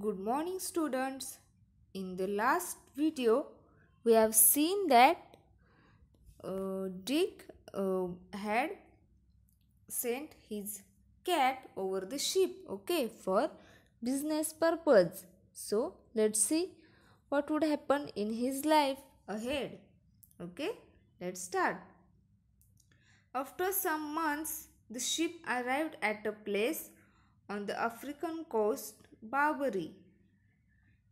Good morning, students. In the last video, we have seen that Dick had sent his cat over the ship, okay, for business purpose. So, let's see what would happen in his life ahead. Okay, let's start. After some months, the ship arrived at a place on the African coast, Barbary,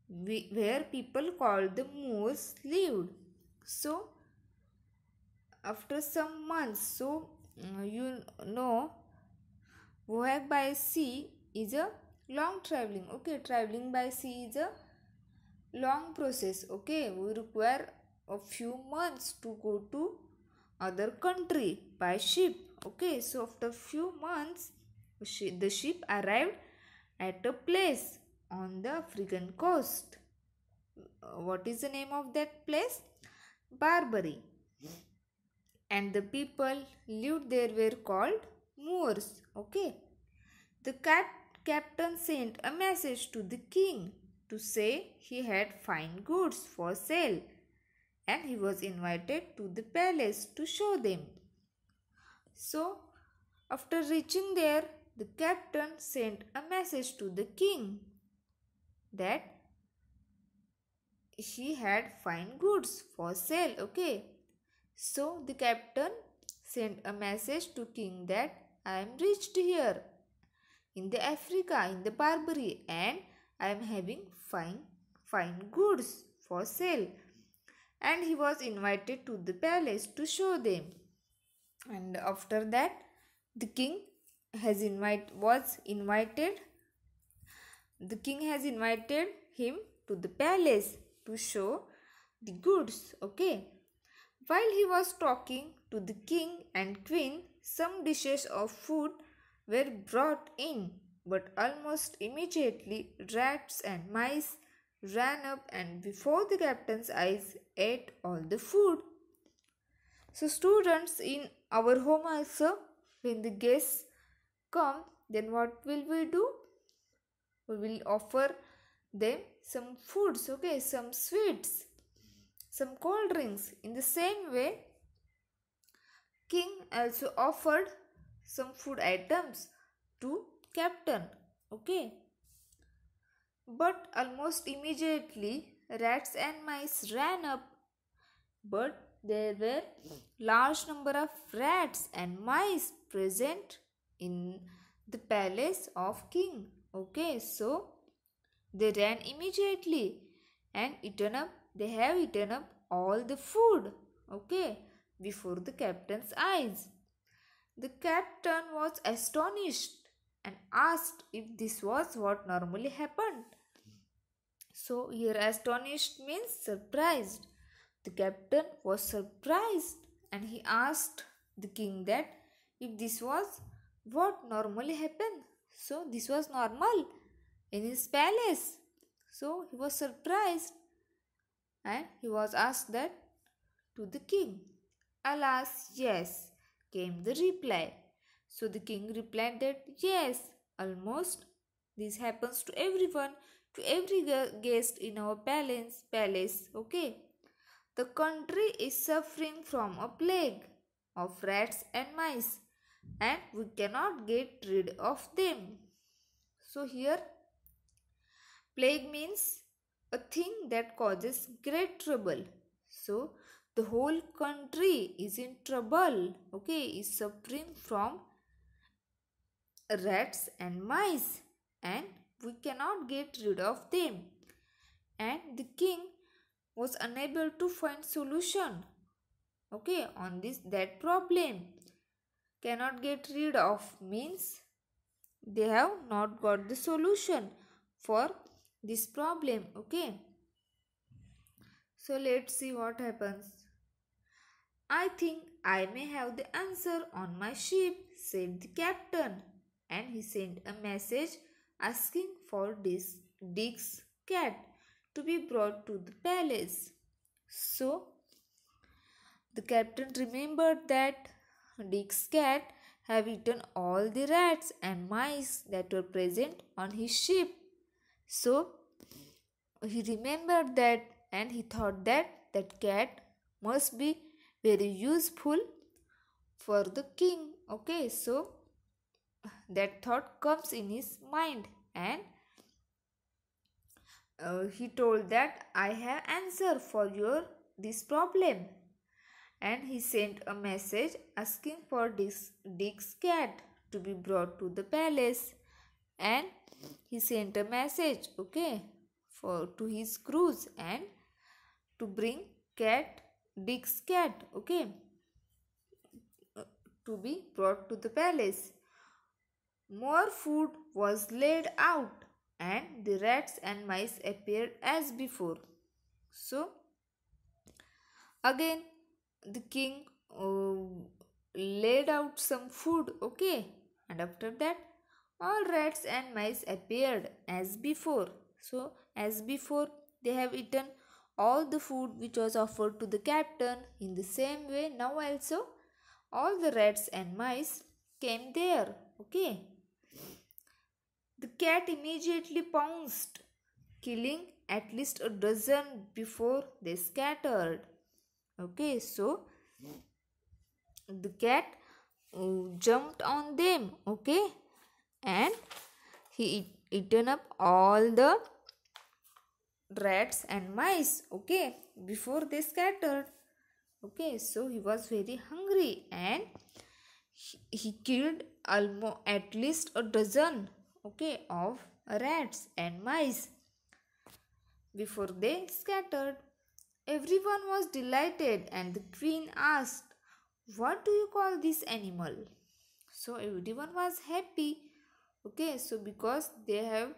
where people called the Moors lived. So, after some months, you know, voyage by sea is a long traveling. Okay, traveling by sea is a long process. Okay, we require a few months to go to other country by ship. Okay, so after few months, the ship arrived at a place on the African coast. What is the name of that place? Barbary. And the people lived there were called Moors. Okay. The captain sent a message to the king to say he had fine goods for sale, and he was invited to the palace to show them. So, after reaching there, the captain sent a message to the king that he had fine goods for sale. Okay. So the captain sent a message to king that I am reached here in the Africa, in the Barbary, and I am having fine goods for sale. And he was invited to the palace to show them. And after that, the king has invited him to the palace to show the goods. Okay. While he was talking to the king and queen, some dishes of food were brought in, but almost immediately rats and mice ran up and before the captain's eyes ate all the food. So, students, in our home also, when the guests come, then what will we do? We will offer them some foods, okay, some sweets, some cold drinks. In the same way, king also offered some food items to captain. Okay. But almost immediately rats and mice ran up. But there were large number of rats and mice present in the palace of king. Okay, so they ran immediately and they have eaten up all the food, okay, before the captain's eyes. The captain was astonished and asked if this was what normally happened. So here astonished means surprised. The captain was surprised and he asked the king that if this was what normally happened. So this was normal in his palace. So he was surprised and he was asked that to the king. Alas, yes, came the reply. So the king replied that yes, almost this happens to everyone, to every guest in our palace. Okay. The country is suffering from a plague of rats and mice, and we cannot get rid of them. So here plague means a thing that causes great trouble. So the whole country is in trouble, okay, is suffering from rats and mice, and we cannot get rid of them. And the king was unable to find solution, okay, on that problem. Cannot get rid of means they have not got the solution for this problem. Okay, so let's see what happens. I think I may have the answer on my ship, said the captain, and he sent a message asking for Dick's cat to be brought to the palace. So the captain remembered that Dick's cat have eaten all the rats and mice that were present on his ship. So he remembered that, and he thought that that cat must be very useful for the king. Okay, so that thought comes in his mind, and he told that I have answer for your this problem, and he sent a message asking for Dick's cat to be brought to the palace. And he sent a message, okay, for to his crews and to bring cat Dick's cat, okay, to be brought to the palace. More food was laid out, and the rats and mice appeared as before. So again the king laid out some food, okay, and after that all rats and mice appeared as before. So as before, they have eaten all the food which was offered to the captain. In the same way, now also all the rats and mice came there, okay. The cat immediately pounced, killing at least a dozen before they scattered. Okay, so the cat jumped on them, okay, and he eaten up all the rats and mice, okay, before they scattered. Okay, so he was very hungry, and he killed almost at least a dozen, okay, of rats and mice before they scattered. Everyone was delighted, and the queen asked, "What do you call this animal?" So everyone was happy. Okay, so because they have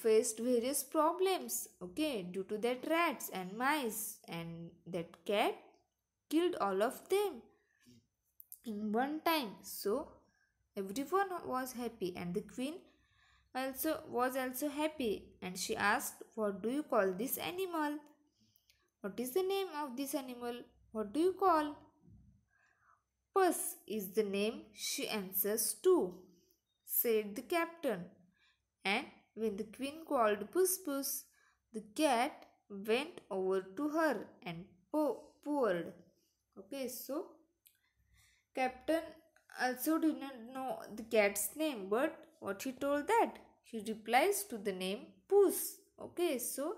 faced various problems, okay, due to that rats and mice, and that cat killed all of them in one time. So everyone was happy, and the queen also happy, and she asked, "What do you call this animal? What is the name of this animal? What do you call?" "Puss is the name she answers to," said the captain. And when the queen called Puss Puss, the cat went over to her and purred. Okay, so captain also did not know the cat's name, but what he told that he replies to the name Puss. Okay, so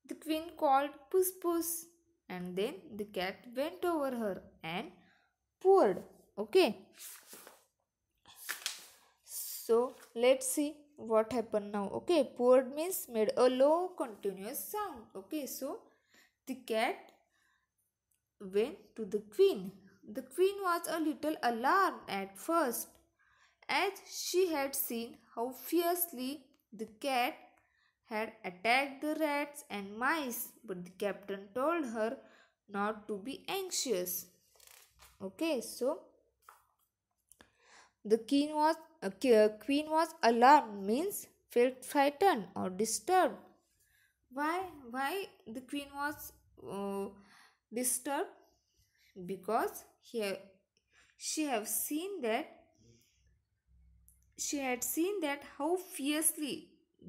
the queen called Puss Puss, and then the cat went over her and purred. Okay, so let's see what happened now. Okay, purred means made a low continuous sound. Okay, so the cat went to the queen. The queen was a little alarmed at first, as she had seen how fiercely the cat had attacked the rats and mice, but the captain told her not to be anxious. Okay, so the queen was alarmed means felt frightened or disturbed. Why the queen was disturbed? Because she have seen that she had seen that how fiercely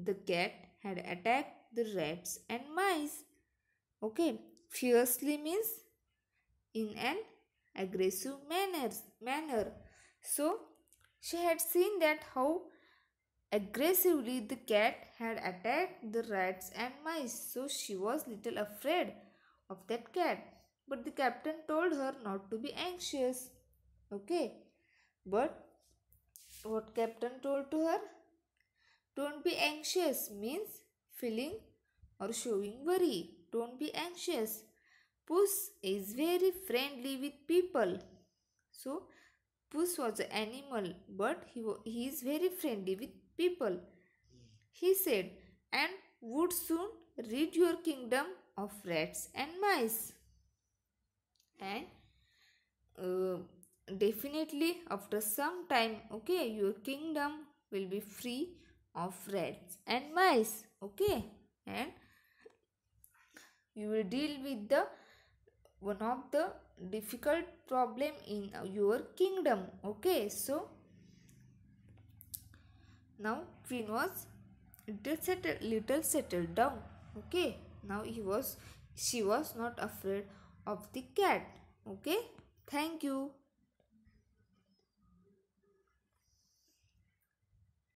the cat had attacked the rats and mice. Okay, fiercely means in an aggressive manner. So she had seen that how aggressively the cat had attacked the rats and mice. So she was little afraid of that cat. But the captain told her not to be anxious. Okay, but what captain told to her? Don't be anxious means feeling or showing worry. Don't be anxious. Puss is very friendly with people. So Puss was an animal, but he is very friendly with people. He said, and would soon rid your kingdom of rats and mice. And uh, definitely after some time, okay, your kingdom will be free of rats and mice, okay, and you will deal with the one of the difficult problem in your kingdom. Okay, so now queen was little settled down. Okay, now she was not afraid of the cat. Okay, thank you.